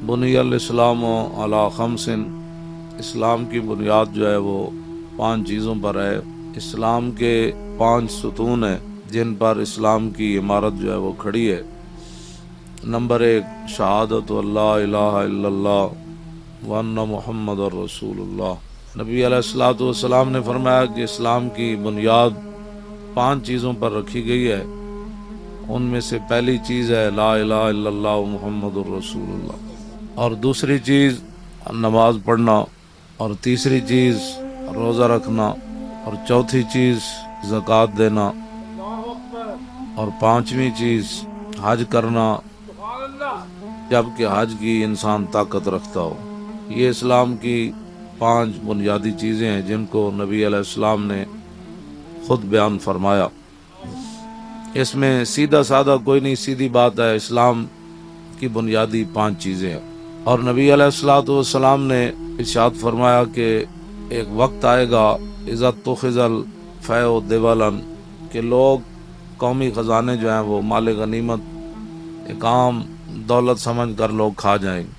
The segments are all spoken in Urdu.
بنی الاسلام علی خمسن، اسلام کی بنیاد جو ہے وہ 5 چیزوں پر ہے۔ اسلام کے 5 ستون ہیں جن پر اسلام کی عمارت جو ہے وہ کھڑی ہے۔ نمبر 1 شہادت اللہ الہ الا اللہ وان محمد رسول اللہ۔ نبی علیہ الصلوۃ والسلام نے فرمایا کہ اسلام کی بنیاد 5 چیزوں پر رکھی گئی ہے، ان میں سے پہلی چیز ہے لا الہ الا اللہ محمد الرسول اللہ، اور دوسری چیز نماز پڑھنا، اور تیسری چیز روزہ رکھنا، اور چوتھی چیز زکوٰۃ دینا، اور 5ویں چیز حج کرنا جبکہ حج کی انسان طاقت رکھتا ہو۔ یہ اسلام کی 5 بنیادی چیزیں ہیں جن کو نبی علیہ السلام نے خود بیان فرمایا۔ اس میں سیدھا سادہ کوئی نہیں، سیدھی بات ہے، اسلام کی بنیادی 5 چیزیں ہیں۔ اور نبی علیہ الصلوۃ والسلام نے ارشاد فرمایا کہ ایک وقت آئے گا اذا اتخذ الفیء دولا، کہ لوگ قومی خزانے جو ہیں وہ مال غنیمت ایک عام دولت سمجھ کر لوگ کھا جائیں گے،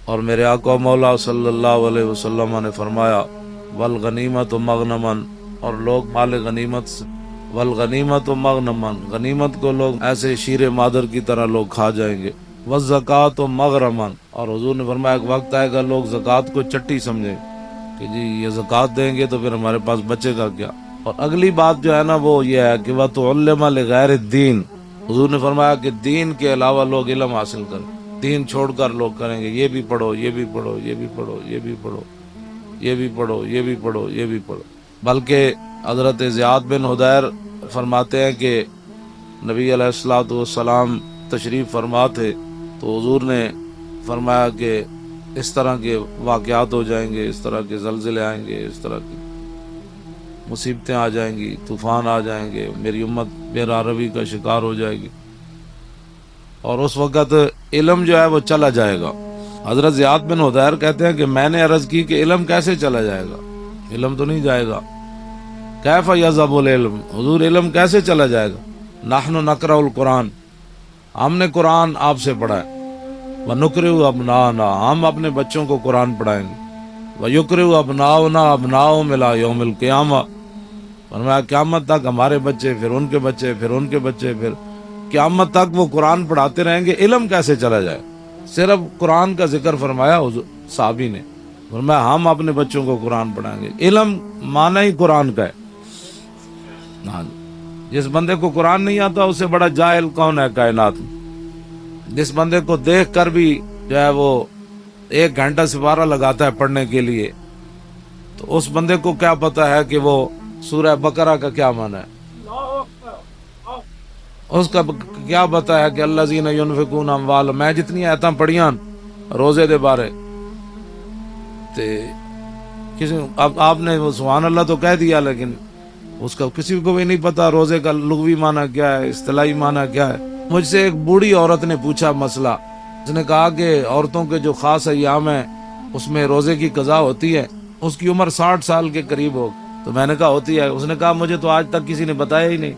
اور میرے آقا مولا صلی اللہ علیہ وسلم نے فرمایا والغنیمت مغنما، اور لوگ مال غنیمت والغنیمت مغنما، غنیمت کو لوگ ایسے شیر مادر کی طرح لوگ کھا جائیں گے، والزکوٰۃ مغرما، اور حضور نے فرمایا ایک وقت آئے گا لوگ زکوٰۃ کو چٹی سمجھیں کہ جی یہ زکوٰۃ دیں گے تو پھر ہمارے پاس بچے گا کیا۔ اور اگلی بات جو ہے نا وہ یہ ہے کہ وَتُعَلِّمَ لِغَيْرِ الدِّينِ، حضور نے فرمایا کہ دین کے علاوہ لوگ علم حاصل کریں، دین چھوڑ کر لوگ کریں گے یہ بھی پڑھو یہ بھی پڑھو یہ بھی پڑھو یہ بھی پڑھو یہ بھی پڑھو یہ بھی پڑھو یہ بھی پڑھو۔ بلکہ حضرت زیاد بن حدیر فرماتے ہیں کہ نبی علیہ الصلوۃ والسلام تشریف فرما تھے تو حضور نے فرمایا کہ اس طرح کے واقعات ہو جائیں گے، اس طرح کے زلزلے آئیں گے، اس طرح کی مصیبتیں آ جائیں گی، طوفان آ جائیں گے، میری امت بے راہروی کا شکار ہو جائے گی، اور اس وقت علم جو ہے وہ چلا جائے گا۔ حضرت زیاد بن حدیر کہتے ہیں کہ میں نے عرض کی کہ علم کیسے چلا جائے گا، علم تو نہیں جائے گا، کیف یذهب العلم، حضور علم کیسے چلا جائے گا، نحن نقرأ القرآن، ہم نے قرآن آپ سے پڑھا ہے، وَنُقْرِئُ أَبْنَاءَنَا، ہم اپنے بچوں کو قرآن پڑھائیں گے، وَيُقْرِئُ أَبْنَاؤُنَا أَبْنَاءَهُمْ إِلَى يَوْمِ الْقِيَامَةِ، فرمایا قیامت تک ہمارے بچے، پھر ان کے بچے، پھر ان کے بچے، پھر قیامت تک وہ قرآن پڑھاتے رہیں گے، علم کیسے چلا جائے۔ صرف قرآن کا ذکر فرمایا صحابی نے، فرمایا ہم اپنے بچوں کو قرآن پڑھائیں گے۔ علم معنی ہی قرآن کا ہے۔ جس بندے کو قرآن نہیں آتا اس سے بڑا جاہل کون ہے کائنات میں؟ جس بندے کو دیکھ کر بھی جو ہے وہ 1 گھنٹہ سپارہ لگاتا ہے پڑھنے کے لیے، تو اس بندے کو کیا پتا ہے کہ وہ سورہ بقرہ کا کیا معنی ہے، اس کا کیا پتا ہے کہ الذین ینفقون اموالهم، میں جتنی آیتاں پڑھیاں روزے دے بارے تے کسی اب آپ نے وہ سبحان اللہ تو کہہ دیا، لیکن اس کا کسی کو بھی نہیں پتا روزے کا لغوی معنی کیا ہے، اصطلاحی معنی کیا ہے۔ مجھ سے ایک بوڑھی عورت نے پوچھا مسئلہ، اس نے کہا کہ عورتوں کے جو خاص ایام ہیں اس میں روزے کی قضا ہوتی ہے، اس کی عمر 60 سال کے قریب ہو، تو میں نے کہا ہوتی ہے، اس نے کہا مجھے تو آج تک کسی نے بتایا ہی نہیں،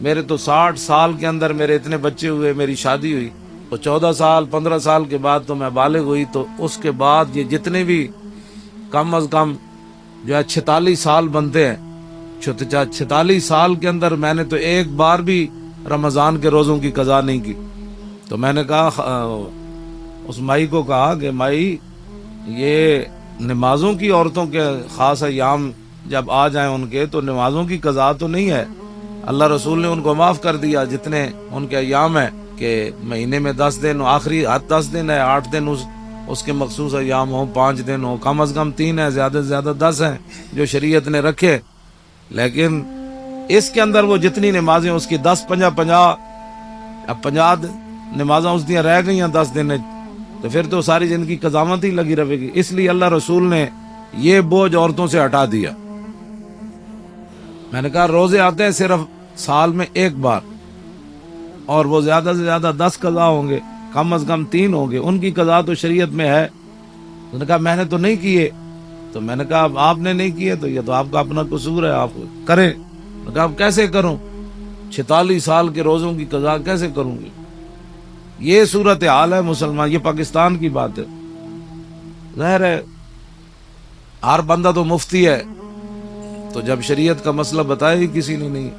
میرے تو 60 سال کے اندر میرے اتنے بچے ہوئے، میری شادی ہوئی تو 14 سال 15 سال کے بعد تو میں بالغ ہوئی، تو اس کے بعد یہ جتنے بھی کم از کم جو ہے 46 سال بنتے ہیں، 46 سال کے اندر میں نے تو ایک بار بھی رمضان کے روزوں کی قضا نہیں کی۔ تو میں نے کہا اس مائی کو کہا کہ مائی یہ نمازوں کی عورتوں کے خاص ایام جب آ جائیں ان کے تو نمازوں کی قضا تو نہیں ہے، اللہ رسول نے ان کو معاف کر دیا جتنے ان کے ایام ہیں کہ مہینے میں 10 دن، آخری 10 دن ہے، 8 دن اس کے مخصوص ایام ہوں، 5 دن ہوں، کم از کم 3 ہیں، زیادہ سے زیادہ 10 ہیں جو شریعت نے رکھے، لیکن اس کے اندر وہ جتنی نمازیں اس کی 10 50 اب 50 نمازاں اس دیا رہ گئی ہیں 10 دن، تو پھر تو ساری زندگی قضاوت ہی لگی رہے گی۔ اس لیے اللہ رسول نے یہ بوجھ عورتوں سے ہٹا دیا۔ میں نے کہا روزے آتے ہیں صرف سال میں 1 بار، اور وہ زیادہ سے زیادہ 10 قضا ہوں گے، کم از کم 3 ہوں گے، ان کی قضا تو شریعت میں ہے۔ اس نے کہا میں نے تو نہیں کیے، تو میں نے کہا اب آپ نے نہیں کیے تو یہ تو آپ کا اپنا قصور ہے، آپ کریں۔ میں نے کہا اب کیسے کروں، 46 سال کے روزوں کی قضا کیسے کروں گی؟ یہ صورت حال ہے مسلمان. یہ پاکستان کی بات ہے. ظاہر ہے ہر بندہ تو مفتی ہے, تو جب شریعت کا مسئلہ بتایا ہی کسی نے نہیں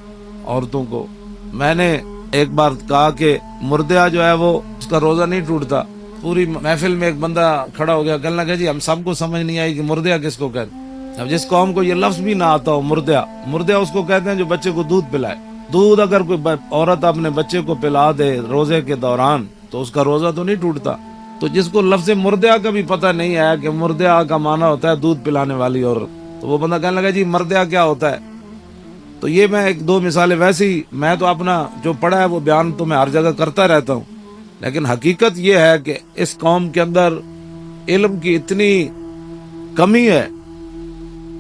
عورتوں کو. میں نے ایک بار کہا کہ مردہ جو ہے وہ اس کا روزہ نہیں ٹوٹتا. پوری محفل میں ایک بندہ کھڑا ہو گیا, کہنے لگا جی ہم سب کو سمجھ نہیں آئی کہ مردہ کس کو کہتے. اب جس قوم کو یہ لفظ بھی نہ آتا ہو مردہ اس کو کہتے ہیں جو بچے کو دودھ پلائے. دودھ اگر کوئی عورت اپنے بچے کو پلا دے روزے کے دوران تو اس کا روزہ تو نہیں ٹوٹتا. تو جس کو لفظ مردہ کا بھی پتہ نہیں ہے کہ مردہ کا معنی ہوتا ہے دودھ پلانے والی عورت, تو وہ بندہ کہنے لگا جی مردہ کیا ہوتا ہے. تو یہ میں ایک دو مثالیں, ویسے ہی میں تو اپنا جو پڑھا ہے وہ بیان تو میں ہر جگہ کرتا رہتا ہوں, لیکن حقیقت یہ ہے کہ اس قوم کے اندر علم کی اتنی کمی ہے.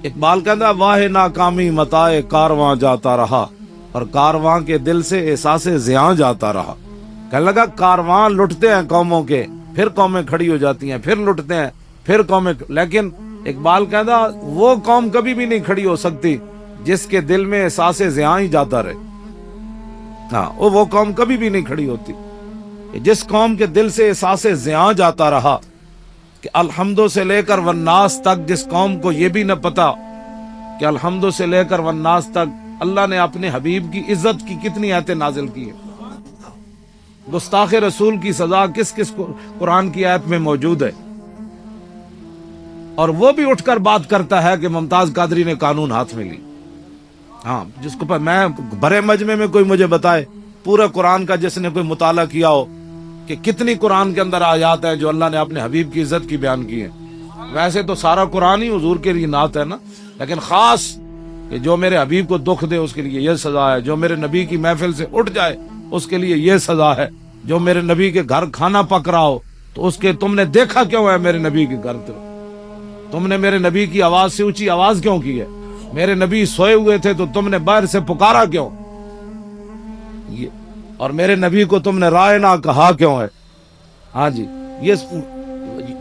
اقبال کہتا واہ ناکامی متائے کارواں جاتا رہا, اور کارواں کے دل سے احساس زیاں جاتا رہا. کہنے لگا کارواں لٹتے ہیں قوموں کے, پھر قومیں کھڑی ہو جاتی ہیں, پھر لٹتے ہیں, پھر قومیں. لیکن اقبال کہتا وہ قوم کبھی بھی نہیں کھڑی ہو سکتی جس کے دل میں احساس زیاں ہی جاتا رہے. ہاں, وہ قوم کبھی بھی نہیں کھڑی ہوتی. جس قوم کے دل سے احساس زیاں جاتا رہا, کہ الحمدو سے لے کر والناس تک, جس قوم کو یہ بھی نہ پتا کہ الحمدو سے لے کر والناس تک اللہ نے اپنے حبیب کی عزت کی کتنی آیتیں نازل کی ہیں, گستاخ رسول کی سزا کس کس کو قرآن کی آیت میں موجود ہے, اور وہ بھی اٹھ کر بات کرتا ہے کہ ممتاز قادری نے قانون ہاتھ میں لی. ہاں, جس کو میں بڑے مجمع میں کوئی مجھے بتائے پورا قرآن کا, جس نے کوئی مطالعہ کیا ہو کہ کتنی قرآن کے اندر آیات ہیں جو اللہ نے اپنے حبیب کی عزت کی بیان کی ہیں. ویسے تو سارا قرآن ہی حضور کے لیے نعت ہے نا, لیکن خاص کہ جو میرے حبیب کو دکھ دے اس کے لیے یہ سزا ہے, جو میرے نبی کی محفل سے اٹھ جائے اس کے لیے یہ سزا ہے, جو میرے نبی کے گھر کھانا پک رہا ہو تو اس کے تم نے دیکھا کیوں ہے میرے نبی کے گھر, تم نے میرے نبی کی آواز سے اونچی آواز کیوں کی ہے, میرے نبی سوئے ہوئے تھے تو تم نے باہر سے پکارا کیوں, یہ اور میرے نبی کو تم نے رائے نہ کہا کیوں ہے. ہاں جی, یہ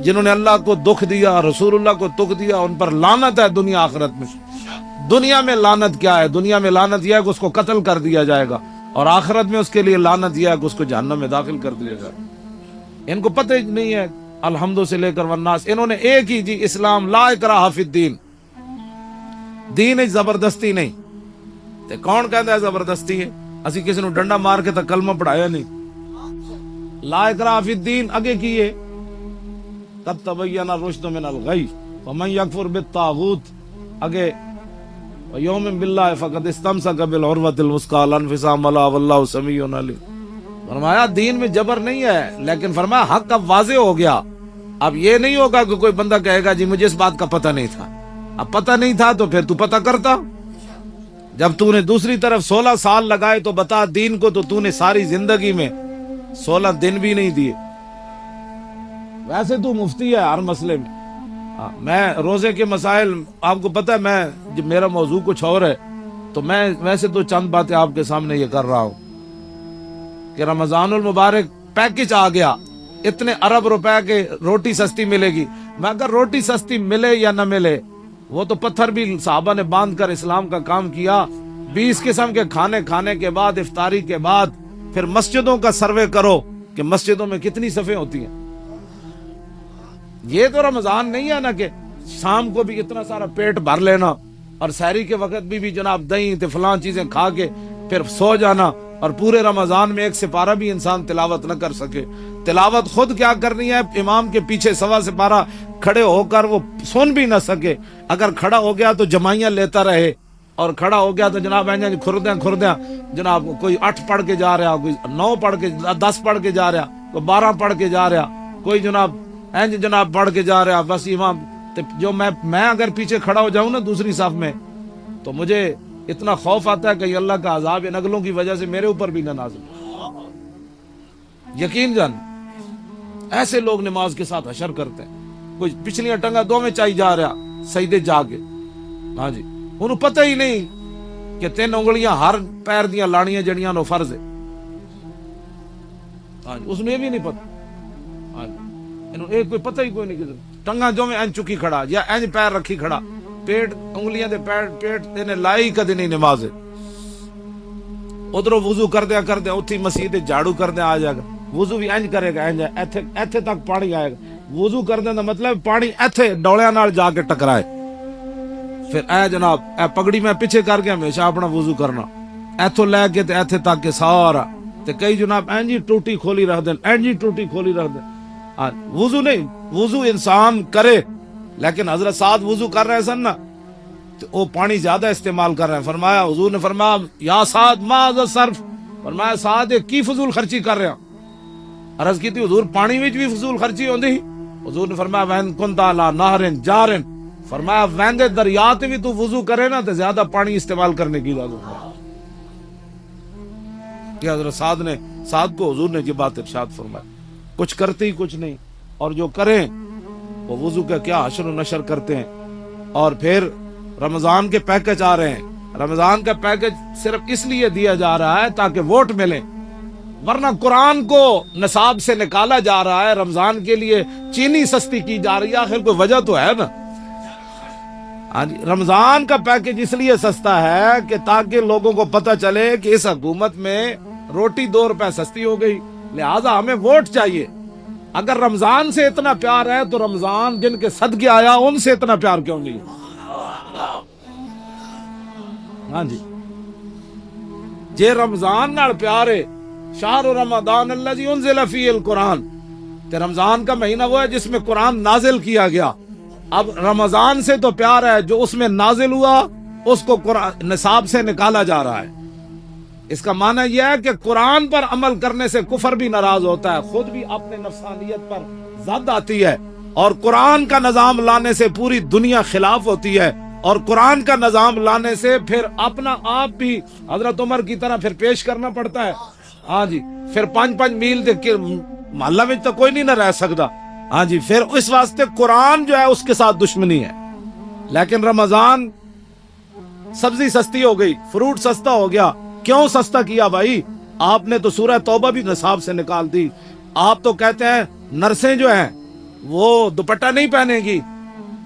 جنہوں نے اللہ کو دکھ دیا, رسول اللہ کو دکھ دیا, ان پر لعنت ہے دنیا آخرت میں. دنیا میں لعنت کیا ہے؟ دنیا میں لعنت یہ ہے کہ اس کو قتل کر دیا جائے گا, اور آخرت میں اس کے لیے لعنت یہ ہے کہ اس کو جہنم میں داخل کر دیا جائے گا. ان کو پتہ ہی نہیں ہے الحمدو سے لے کر والناس. انہوں نے ایک ہی جی اسلام, لا اکراہ فی الدین, دین زبردستی نہیں. تے کون کہتا ہے زبردستی ہے؟ اسی کسی نے ڈنڈا مار کے تک کلمہ پڑھایا نہیں. لا اکراہ فی الدین اگے کیے قد تبین الرشد من الغی ومن یکفر بالطاغوت, اگے یوم باللہ فقد استمسک بالعروۃ الوثقی لا انفصام لها واللہ سمیع علیم. فرمایا دین میں جبر نہیں ہے, لیکن فرمایا حق اب واضح ہو گیا. اب یہ نہیں ہوگا کہ کوئی بندہ کہے گا جی مجھے اس بات کا پتہ نہیں تھا. اب پتہ نہیں تھا تو پھر تو پتہ کرتا. جب تو نے دوسری طرف 16 سال لگائے تو بتا دین کو, تو نے ساری زندگی میں 16 دن بھی نہیں دیے. ویسے تو مفتی ہے ہر مسئلے میں. میں روزے کے مسائل آپ کو پتہ ہے, میں جب میرا موضوع کچھ اور ہے تو میں ویسے تو چند باتیں آپ کے سامنے یہ کر رہا ہوں کہ رمضان المبارک پیکج آ گیا, اتنے ارب روپے کے روٹی سستی ملے گی. میں اگر روٹی سستی ملے یا نہ ملے, وہ تو پتھر بھی صحابہ نے باندھ کر اسلام کا کام کیا. 20 قسم کے کھانے کھانے کے بعد, افطاری کے بعد پھر مسجدوں کا سروے کرو کہ مسجدوں میں کتنی صفیں ہوتی ہیں. یہ تو رمضان نہیں ہے نا کہ شام کو بھی اتنا سارا پیٹ بھر لینا اور سحری کے وقت بھی جناب دہی تے فلاں چیزیں کھا کے پھر سو جانا, اور پورے رمضان میں ایک سپارہ بھی انسان تلاوت نہ کر سکے. تلاوت خود کیا کرنی ہے, امام کے پیچھے سوا سپارہ کھڑے ہو کر وہ سن بھی نہ سکے. اگر کھڑا ہو گیا تو جمائیاں لیتا رہے, اور کھڑا ہو گیا تو جناب کھردیاں جناب کوئی 8 پڑھ کے جا رہا, کوئی 9 پڑھ کے 10 پڑھ کے جا رہا, کوئی 12 پڑھ کے جا رہا, کوئی جناب پڑھ کے جا رہا. بس امام جو میں اگر پیچھے کھڑا ہو جاؤں نا دوسری صف میں, تو مجھے اتنا خوف آتا ہے کہ اللہ کا عذاب ان اگلوں کی وجہ سے میرے اوپر بھی نہ نازل. یقین جان ایسے لوگ نماز کے ساتھ حشر کرتے ہیں. کوئی پچھلیاں ٹنگا دو میں چائی جا رہا سجدے جا کے. ہاں جی, انہوں پتہ ہی نہیں کہ 3 انگلیاں ہر پیر دیاں لانیاں جڑیاں نو فرض ہے. ہاں جی, اس میں بھی نہیں پتہ. ہاں جی, ایک کوئی پتہ ہی کوئی نہیں. ٹنگا جو میں این چکی کھڑا یا این پیر رکھی کھڑا, پیٹ انگلیاں دے پیٹ نے لائی کدی نہیں نماز. ادھر وضو کر دیا اتھی مسیح جھاڑو کر دیا آ جائے گا. وضو بھی انج کرے گا، انج ایتھے تک پانی آئے گا. وضو کرنے دا مطلب پانی ایتھے ڈولیاں نال جا کے ٹکرائے. پھر اے جناب اے پگڑی میں پیچھے کر کے ہمیشہ اپنا وضو کرنا، ایتھوں لے کے تے ایتھے تک کے سارا. تے کئی جناب اینجی ٹوٹی کھولی رکھ دین، اینجی ٹوٹی کھولی رکھ دین. وضو نہیں، وضو انسان کرے، لیکن حضرت سعد وضو کر رہے سن نا تو وہ پانی زیادہ استعمال کر رہے ہیں. فرمایا حضور نے فرمایا یا سعد ما ذا صرف، فرمایا سعد کی فضول خرچی کر رہے ہیں. عرض کی تھی حضور پانی وچ بھی فضول خرچی ہوندی؟ حضور نے فرمایا وین کنت علی نہر جارن، فرمایا وین دے دریا تے بھی تو وضو کرے نا تو زیادہ پانی استعمال کرنے کی اجازت ہے. کہ حضرت سعد کو حضور نے یہ بات ارشاد فرمائی. کچھ کرتے ہی کچھ نہیں، اور جو کریں وہ وضو کا کیا حشر و نشر کرتے ہیں. اور پھر رمضان کے پیکج آ رہے ہیں. رمضان کا پیکج صرف اس لیے دیا جا رہا ہے تاکہ ووٹ ملے، ورنہ قرآن کو نصاب سے نکالا جا رہا ہے. رمضان کے لیے چینی سستی کی جا رہی ہے، آخر کوئی وجہ تو ہے نا. رمضان کا پیکج اس لیے سستا ہے کہ تاکہ لوگوں کو پتہ چلے کہ اس حکومت میں روٹی 2 روپے سستی ہو گئی، لہذا ہمیں ووٹ چاہیے. اگر رمضان سے اتنا پیار ہے تو رمضان جن کے صدقے آیا ان سے اتنا پیار کیوں نہیں؟ ہاں جی، جے رمضان نال پیار ہے، شہر رمضان الذی انزل فیہ القرآن، تے رمضان کا مہینہ وہ ہے جس میں قرآن نازل کیا گیا. اب رمضان سے تو پیار ہے، جو اس میں نازل ہوا اس کو قرآن نصاب سے نکالا جا رہا ہے. اس کا معنی یہ ہے کہ قرآن پر عمل کرنے سے کفر بھی ناراض ہوتا ہے، خود بھی اپنے نفسانیت پر زد آتی ہے، اور قرآن کا نظام لانے سے پوری دنیا خلاف ہوتی ہے، اور قرآن کا نظام لانے سے پھر اپنا آپ بھی حضرت عمر کی طرح پھر پیش کرنا پڑتا ہے. ہاں جی، پھر 5 میل محلہ میں تو کوئی نہیں نہ رہ سکتا. ہاں جی، پھر اس واسطے قرآن جو ہے اس کے ساتھ دشمنی ہے. لیکن رمضان سبزی سستی ہو گئی، فروٹ سستا ہو گیا. کیوں سستا کیا بھائی؟ آپ نے تو سورہ توبہ بھی نصاب سے نکال دی. آپ تو کہتے ہیں نرسیں جو ہیں وہ دوپٹہ نہیں پہنے گی.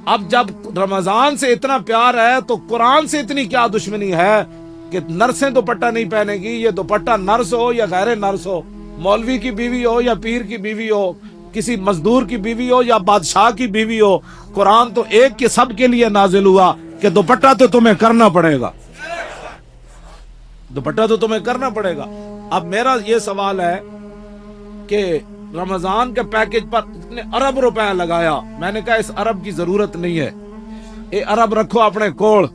اب جب رمضان سے اتنا پیار ہے تو قرآن سے اتنی کیا دشمنی ہے کہ نرسیں دوپٹہ نہیں پہنے گی؟ یہ دوپٹہ نرس ہو یا غیر نرس ہو، مولوی کی بیوی ہو یا پیر کی بیوی ہو، کسی مزدور کی بیوی ہو یا بادشاہ کی بیوی ہو، قرآن تو ایک کے سب کے لیے نازل ہوا کہ دوپٹہ تو تمہیں کرنا پڑے گا، دوپٹہ تو تمہیں کرنا پڑے گا. اب میرا یہ سوال ہے کہ رمضان کے پیکج پر اتنے ارب روپے لگایا. میں نے کہا اس ارب کی ضرورت نہیں ہے، یہ ارب رکھو اپنے کوڑ.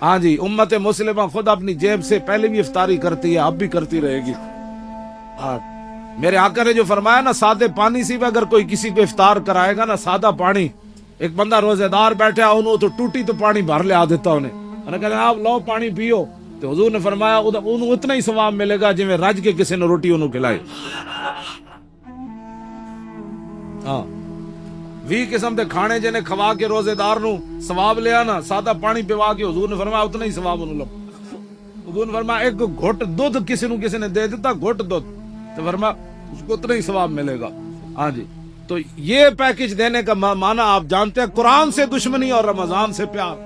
ہاں جی، امت مسلمہ خود اپنی جیب سے پہلے بھی افطاری کرتی ہے، اب بھی کرتی رہے گی. میرے آقا نے جو فرمایا نا، سادے پانی سے بھی اگر کوئی کسی کو افطار کرائے گا نا، سادہ پانی، ایک بندہ روزے دار بیٹھا انہوں تو ٹوٹی تو پانی بھر لے آ دیتا انہیں، کہا آپ لو پانی پیو، تو حضور نے فرمایا انہوں اتنا ہی ثواب ملے گا جی میں رج کے کسی نے روٹی انہوں کھلائی. ہاں 20 قسم دے کھانے جنہیں کھوا کے روزے دار نو ثواب لیا نا، سادہ پانی پیوا کے حضور نے فرمایا اتنا ہی ثواب انہوں لو. حضور نے فرمایا ایک گھٹ دودھ کسی نے دے دیتا، گھٹ دودھ، تو فرمایا اس کو اتنا ہی ثواب ملے گا. ہاں جی، تو یہ پیکج دینے کا معنی آپ جانتے ہیں. قرآن سے دشمنی اور رمضان سے پیار،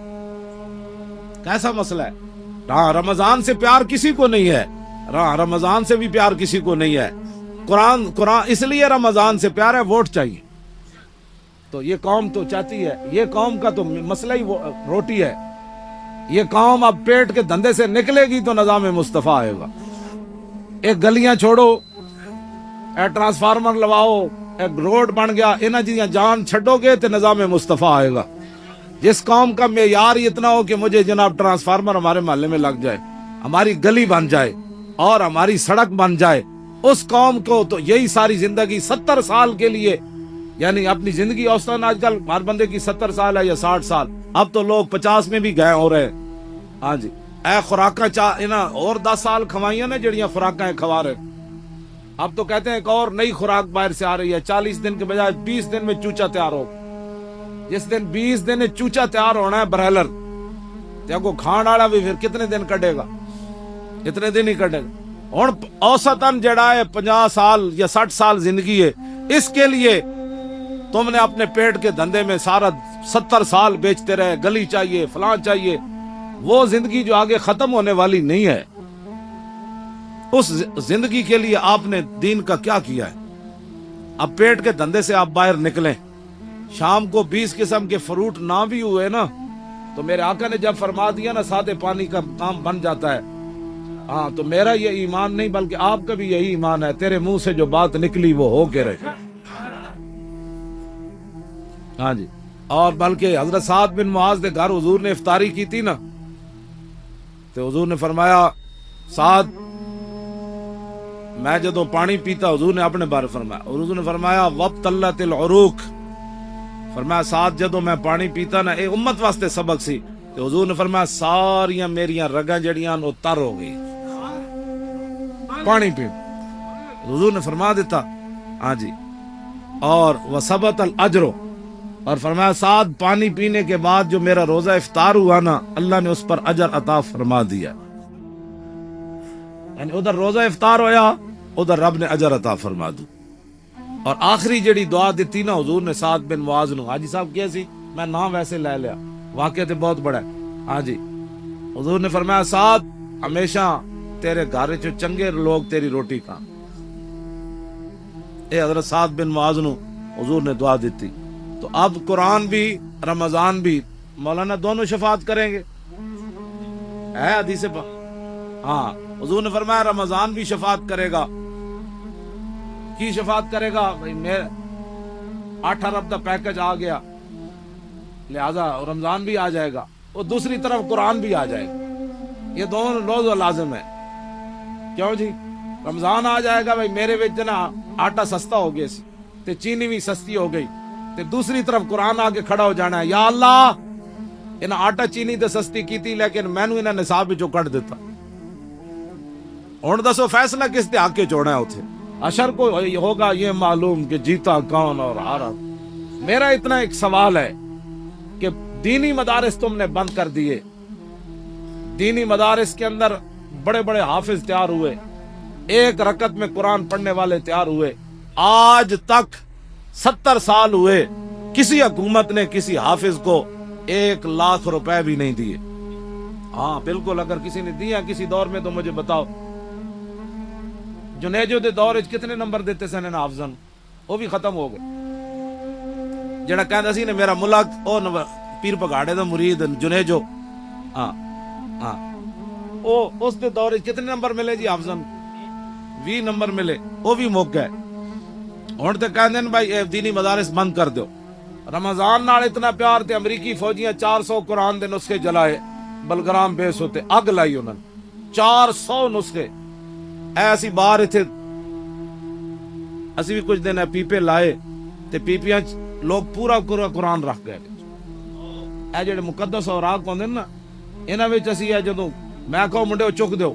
کیسا مسئلہ ہے؟ ہاں، رمضان سے پیار کسی کو نہیں ہے، رمضان سے بھی پیار کسی کو نہیں ہے. قرآن اس لیے رمضان سے پیار ہے، ووٹ چاہیے. تو یہ قوم تو چاہتی ہے، یہ قوم کا تو مسئلہ ہی روٹی ہے. یہ قوم اب پیٹ کے دھندے سے نکلے گی تو نظام مصطفیٰ آئے گا. ایک گلیاں چھوڑو، اے ٹرانسفارمر لواؤ، ایک روڈ بن گیا، انہاں جیاں جان چھڈو گے تو نظام مصطفیٰ آئے گا. جس قوم کا معیار اتنا ہو کہ مجھے جناب ٹرانسفارمر ہمارے محلے میں لگ جائے، ہماری گلی بن جائے اور ہماری سڑک بن جائے، اس قوم کو تو یہی ساری زندگی 70 سال کے لیے، یعنی اپنی زندگی اوسطاً آج کل ہر بندے کی 70 سال ہے یا 60 سال، اب تو لوگ 50 میں بھی گئے ہو رہے ہیں. ہاں جی، اے خوراکاں اور 10 سال کھوائیاں نا جڑیاں خوراکاں کھوا رہے. اب تو کہتے ہیں ایک اور نئی خوراک باہر سے آ رہی ہے، 40 دن کے بجائے 20 دن میں چوچا تیار ہو. جس دن 20 دن چوچا تیار ہونا ہے برہلر، کو کھان والا بھی پھر کتنے دن کٹے گا؟ اتنے دن ہی کٹے گا. ہوں اوسطاً جڑا ہے 50 سال یا 60 سال زندگی ہے، اس کے لیے تم نے اپنے پیٹ کے دھندے میں سارا 70 سال بیچتے رہے، گلی چاہیے، فلاں چاہیے. وہ زندگی جو آگے ختم ہونے والی نہیں ہے. اس زندگی کے لیے آپ نے دین کا کیا کیا ہے؟ اب پیٹ کے دھندے سے آپ باہر نکلیں، شام کو 20 قسم کے فروٹ نہ بھی ہوئے نا تو میرے آقا نے جب فرما دیا نا سادے پانی کا کام بن جاتا ہے، ہاں تو میرا یہ ایمان نہیں بلکہ آپ کا بھی یہی ایمان ہے، تیرے منہ سے جو بات نکلی وہ ہو کے رہے. ہاں جی. اور بلکہ حضرت سعد بن معاذ کے گھر حضور نے افطاری کی تھی نا تو حضور نے فرمایا سعد میں جدو پانی پیتا، حضور نے اپنے بارے فرمایا، حضور نے فرمایا وابتلت العروق، فرمایا سعد جدو میں پانی پیتا نا، اے امت واسطے سبق سی، تو حضور نے فرمایا ساریاں میریاں رگاں جڑیاں وہ تر ہو گئی پانی پی. حضور نے فرما دیتا. ہاں جی. اور وثبت الاجر، اور فرمایا سعد پانی پینے کے بعد جو میرا روزہ افطار ہوا نا اللہ نے اس پر اجر عطا فرما دیا. یعنی ادھر روزہ افطار ہویا، ادھر رب نے اجر عطا فرما دو. اور آخری جڑی دعا دیتی نا حضور نے سعد بن معاذ نو، حاجی صاحب کیا سی میں نام ویسے لے لیا، واقعہ تے بہت بڑا ہے. ہاں جی. حضور نے فرمایا سعد ہمیشہ تیرے گھر چ چنگے لوگ تیری روٹی کھان. اے حضرت سعد بن معاذ نو حضور نے دعا دیتی. تو اب قرآن بھی رمضان بھی مولانا دونوں شفاعت کریں گے، ہے حدیث پاک. ہاں حضور نے فرمایا رمضان بھی شفاعت کرے گا. کی شفاعت کرے گا؟ بھائی میں 8 ارب کا پیکج آ گیا لہذا رمضان بھی آ جائے گا، اور دوسری طرف قرآن بھی آ جائے گا. یہ دونوں لوز و لازم ہے. کیوں جی؟ رمضان آ جائے گا، بھائی میرے وچ نا آٹا سستا ہو گیا سی تے چینی بھی سستی ہو گئی، تے دوسری طرف قرآن آ کے کھڑا ہو جانا ہے یا اللہ انہاں آٹا چینی تے سستی کیتی لیکن مینوں انہاں نصاب وچوں کٹ دیتا. ہن دسو فیصلہ کس تے حق کے چھوڑنا ہے اتھے؟ اشر کو ہوگا یہ معلوم کہ جیتا کون اور ہارا. میرا اتنا ایک سوال ہے کہ دینی مدارس تم نے بند کر دیے، دینی مدارس کے اندر بڑے بڑے حافظ تیار ہوئے، ایک رکعت میں قرآن پڑھنے والے تیار ہوئے، آج تک 70 سال ہوئے کسی حکومت نے کسی حافظ کو 1 لاکھ روپے بھی نہیں دیے. ہاں بالکل، اگر کسی نے دیا کسی دور میں تو مجھے بتاؤ. جنیجو دے دور کتنے نمبر دیتے سن حافظن؟ وہ بھی ختم ہو گئے. جڑا کہندا سی نے میرا ملک او پیر پگاڑے دا مرید جنیجو، ہاں ہاں او اس دے دور کتنے نمبر ملے جی حافظن؟ 20 نمبر ملے، وہ بھی موک گئے. ہن تے کہندے نے بھائی دینی مدارس بند کر دیو. رمضان نال اتنا پیار تے امریکی فوجیاں 400 قرآن دے نسخے جلائے، بلگرام بیس ہوتے اگ لائی انہوں نے 400 نسخے. ایسی باہر اتنے اسی بھی کچھ دن پیپے لائے تے پیپیاں لوگ پورا پورا قرآن رکھ گئے. اے جڑے مقدس اوراق ہوندے نا انہاں وچ اسی ہے جدوں میں کہو منڈے چک دیو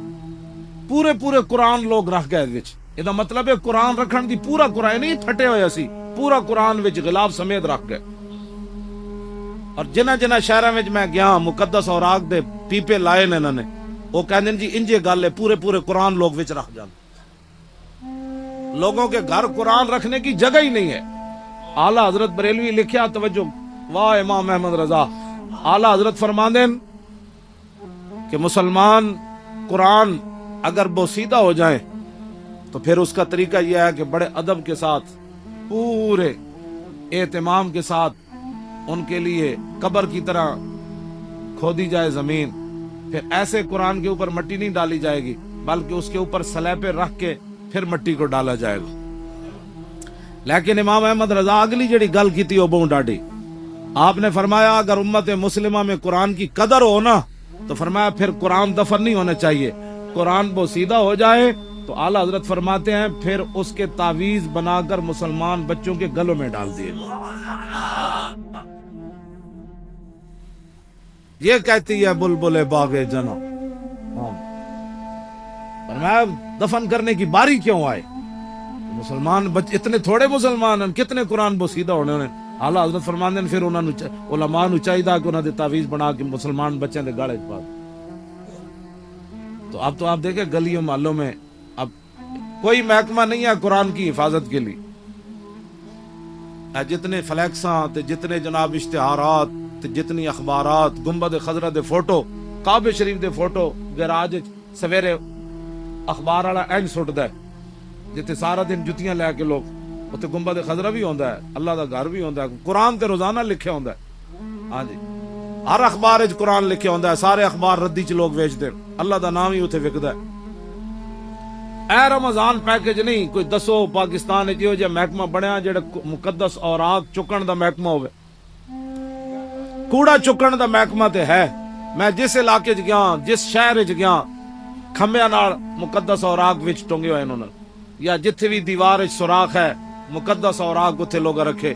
پورے پورے قرآن لوگ رکھ گئے وچ. یہ مطلب ہے قرآن رکھن دی پورا قرآن نہیں پھٹے ہوئے اسی پورا قرآن وچ غلاف سمیت رکھ گئے. اور جنہ جنہ شہراں وچ میں گیا مقدس اوراق دے پیپے لائے نے انہاں نے، وہ کہندے جی انجے گل ہے پورے پورے قرآن لوگ وچ رکھ جان. لوگوں کے گھر قرآن رکھنے کی جگہ ہی نہیں ہے. اعلیٰ حضرت بریلوی لکھیا، توجہ، واہ امام احمد رضا. اعلیٰ حضرت فرماندے کہ مسلمان قرآن اگر بوسیدہ ہو جائیں تو پھر اس کا طریقہ یہ ہے کہ بڑے ادب کے ساتھ پورے اہتمام کے ساتھ ان کے لیے قبر کی طرح کھودی جائے زمین. پھر ایسے قرآن کے اوپر مٹی نہیں ڈالی جائے گی بلکہ اس کے اوپر سلیبے رکھ کے پھر مٹی کو ڈالا جائے گا. لیکن امام احمد رضا اگلی جڑی گل کی تھی وہ بہت ڈاڈی. آپ نے فرمایا اگر امت مسلمہ میں قرآن کی قدر ہو نا تو فرمایا پھر قرآن دفن نہیں ہونا چاہیے. قرآن بوسیدہ ہو جائے تو اعلیٰ حضرت فرماتے ہیں پھر اس کے تعویذ بنا کر مسلمان بچوں کے گلوں میں ڈال دیے. یہ کہتی ہے بلبل باغ جنا. فرمایا دفن کرنے کی باری کیوں آئے؟ مسلمان اتنے تھوڑے مسلمان ہیں، کتنے قرآن بوسیدہ ہونے انہیں. اعلیٰ حضرت فرماتے ہیں پھر انہوں نے علماء نو چاہیے کہ انہوں نے تعویذ بنا کے مسلمان بچوں کے گاڑے پا. تو اب آپ دیکھیں گلیوں محلوں میں اب کوئی محکمہ نہیں ہے قرآن کی حفاظت کے لیے. جتنے فلیکساں تے جتنے جناب اشتہارات تے جتنی اخبارات، گنبد خضرا دے فوٹو، کعبہ شریف دے فوٹو گراج سویرے ਅਖਬਾਰ ਵਾਲਾ ਇੰਜ ਸੁੱਟਦਾ ਜਿੱਥੇ ਸਾਰਾ ਦਿਨ ਜੁੱਤੀਆਂ ਲੈ ਕੇ ਲੋਕ, ਉੱਥੇ ਗੁੰਬਦ ਖਜ਼ਰਾ ਵੀ ਹੁੰਦਾ ਹੈ, ਅੱਲਾ ਦਾ ਘਰ ਵੀ ਹੁੰਦਾ ਹੈ, ਕੁਰਾਨ ਤੇ ਰੋਜ਼ਾਨਾ ਲਿਖਿਆ ਹੁੰਦਾ ਹੈ। ਹਾਂਜੀ, ਹਰ ਅਖਬਾਰ ਵਿੱਚ ਕੁਰਾਨ ਲਿਖਿਆ ਹੁੰਦਾ ਹੈ, ਸਾਰੇ ਅਖਬਾਰ ਰੱਦੀ ਚ ਲੋਕ ਵੇਚਦੇ, ਅੱਲਾ ਦਾ ਨਾਮ ਹੀ ਉੱਥੇ ਵਿਕਦਾ ਹੈ। ਇਹ ਰਮਜ਼ਾਨ ਪੈਕੇਜ ਨਹੀਂ ਕੋਈ ਦੱਸੋ ਪਾਕਿਸਤਾਨ ਵਿੱਚ ਇਹੋ ਜਿਹਾ ਮਹਿਕਮਾ ਬਣਿਆ ਜਿਹੜਾ ਮੁਕੱਦਸ ਔਰਾਕ ਚੁੱਕਣ ਦਾ ਮਹਿਕਮਾ ਹੋਵੇ। ਕੂੜਾ ਚੁੱਕਣ ਦਾ ਮਹਿਕਮਾ ਤੇ ਹੈ। ਮੈਂ ਜਿਸ ਇਲਾਕੇ 'ਚ ਗਿਆ, ਜਿਸ ਸ਼ਹਿਰ 'ਚ ਗਿਆ, ਖੰਭਿਆਂ ਨਾਲ ਮੁਕੱਦਸ ਔਰਾਕ ਵਿੱਚ ਟੰਗੇ ਹੋਏ ਨੇ, ਜਾਂ ਜਿੱਥੇ ਵੀ ਦੀਵਾਰ ਵਿੱਚ ਸੁਰਾਖ ਹੈ ਮੁਕੱਦਸ ਔਰਾਕ ਉੱਥੇ ਲੋਕ ਰੱਖੇ।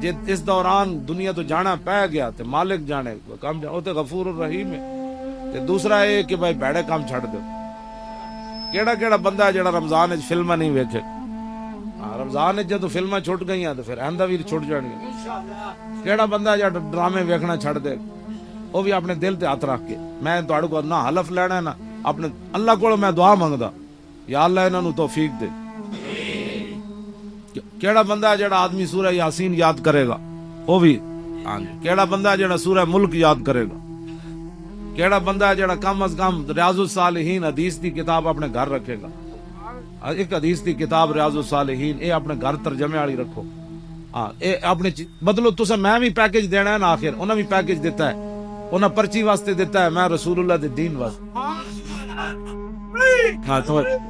جے اس دوران دنیا تو جانا پہ گیا تے مالک جانے کام وہ تے غفور الرحیم ہے. تے دوسرا یہ کہ بھائی بھڑے کام چھڑ دو. کیڑا کیڑا بندہ ہے جڑا رمضان وچ فلماں نہیں ویکھے؟ رمضان وچ جدوں فلماں چھٹ گئیاں تے پھر آندا بھی چھٹ جان گے. کیڑا بندہ جڑا ڈرامے ویکھنا چھڑ دے؟ وہ بھی اپنے دل تے ہاتھ رکھ کے میں تہاڈے کو نہ حلف لینا ہے نا اپنے اللہ کو میں دعا منگدا یا اللہ انہاں نوں توفیق دے. کیڑا بندہ ہے جڑا آدمی سورہ یاسین یاد کرے گا؟ وہ بھی کیڑا بندہ ہے جڑا سورہ ملک یاد کرے گا؟ کیڑا بندہ ہے جڑا کم از کم ریاض الصالحین حدیث دی کتاب اپنے گھر رکھے گا؟ ایک حدیث دی کتاب ریاض الصالحین اے اپنے گھر ترجمے والی رکھو. ہاں اے اپنے مطلب تساں میں بھی پیکج دینا ہے نا. آخر انہاں بھی پیکج دیتا ہے, انہاں پرچی واسطے دیتا ہے, میں رسول اللہ دے دین واسطے. ہاں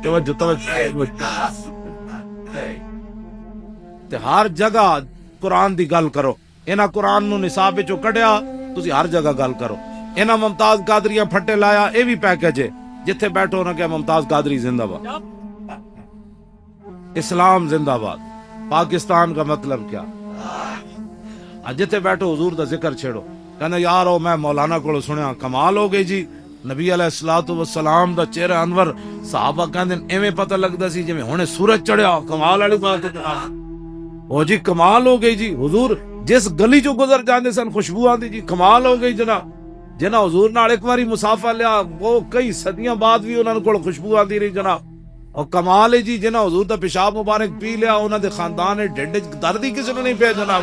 توجہ تے ہر جگہ قرآن دی گل کرو. انہاں قرآن نو نصاب وچوں کڈیا تسی ہر جگہ گل کرو. انہاں ممتاز قادری پھٹے لایا اے بھی پیکج ہے. جتھے بیٹھو نہ کہ ممتاز قادری زندہ باد, اسلام زندہ باد, پاکستان کا مطلب کیا. جتھے بیٹھو حضور دا ذکر چھیڑو. کہنا یار او میں مولانا کو سنیا کمال ہو گئی جی, نبی علیہ الصلوۃ والسلام دا چہرہ انور صحابہ کہندے ایویں پتہ لگدا سی جویں ہنے سورج چڑھیا. کمال والی بات ہے او جی, کمال ہو گئی جی. حضور جس گلی چوں گزر جاندے سن خوشبو آندی جی. کمال ہو گئی جناب. جنہ حضور نال ایک باری مسافہ لیا وہ کئی صدیاں بعد بھی انہاں کول خوشبو آندی رہی جناب. اور کمال ہے جی جنہ حضور دا پیشاب مبارک پی لیا انہاں دے خاندان دے ڈھڈ وچ درد ہی کسی نوں نہیں پیا جناب.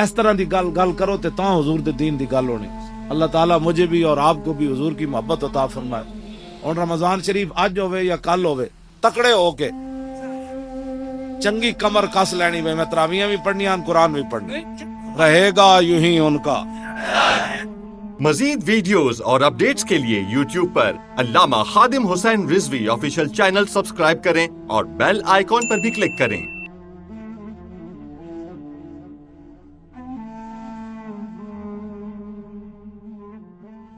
اس طرح دی گل کرو تے تاں حضور دے دین دی گل ہونی. اللہ تعالیٰ مجھے بھی اور آپ کو بھی حضور کی محبت عطا فرمائے. اور رمضان شریف اج ہوے یا کل ہوے تکڑے ہو کے چنگی کمر کس لینی. میں تراویحاں بھی پڑھنیاں, قرآن بھی پڑھنا رہے گا یوں ہی ان کا. مزید ویڈیوز اور اپڈیٹس کے لیے YouTube پر علامہ Khadim Hussain Rizvi official channel subscribe کریں اور بیل آئیکن پر بھی کلک کریں.